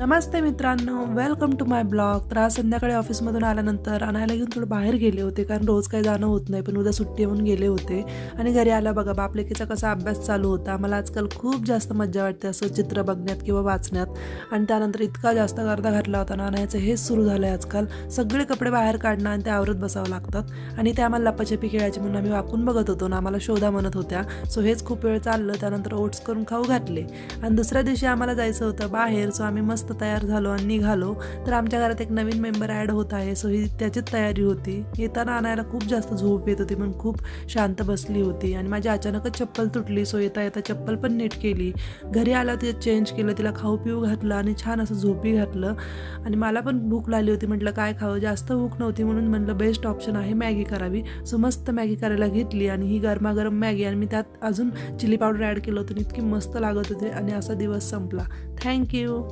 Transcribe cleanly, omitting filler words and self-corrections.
नमस्ते मित्रांनो, welcome to my blog. तर आज संध्याकाळी ऑफिसमधून आल्यानंतर आणायला घेऊन थोडं बाहेर गेले होते, कारण रोज काही जाणं होत नाही, पण उद्या सुट्टी म्हणून गेले होते. आणि घरी आल्या बघा बापलेकीचा कसा अभ्यास चालू होता. मला आजकाल खूप जास्त मज्जा वाटते असं चित्र बघण्यात किंवा वाचण्यात. आणि त्यानंतर इतका जास्त गर्दा घातला होता ना, नाण्याचं हेच सुरू झालं आहे आजकाल. सगळे कपडे बाहेर काढणं आणि ते आवरत बसावं लागतात. आणि ते आम्हाला लपाछपी खेळायची म्हणून आम्ही वाकून बघत होतो ना, आम्हाला शोधा म्हणत होत्या. सो हेच खूप वेळ चाललं. त्यानंतर ओट्स करून खाऊ घातले आणि दुसऱ्या दिवशी आम्हाला जायचं होतं बाहेर. सो आम्ही मस्त तयार झालो आणि निघालो. तर आमच्या घरात एक नवीन मेंबर ॲड होत आहे, सो ही त्याचीच तयारी होती. येताना आणायला खूप जास्त झोप येत होती, पण खूप शांत बसली होती. आणि माझी अचानकच चप्पल तुटली, सो येता येता चप्पल पण नीट केली. घरी आला ते चेंज केलं, तिला खाऊ पिऊ घातलं आणि छान असं झोपी घातलं. आणि मला पण भूक लागली होती, म्हटलं काय खावं, जास्त भूक नव्हती म्हणून म्हटलं बेस्ट ऑप्शन आहे मॅगी करावी. सो मस्त मॅगी करायला घेतली आणि ही गरमागरम मॅगी, आणि मी त्यात अजून चिली पावडर ॲड केलं होतं, इतकी मस्त लागत होते. आणि असा दिवस संपला. थँक्यू.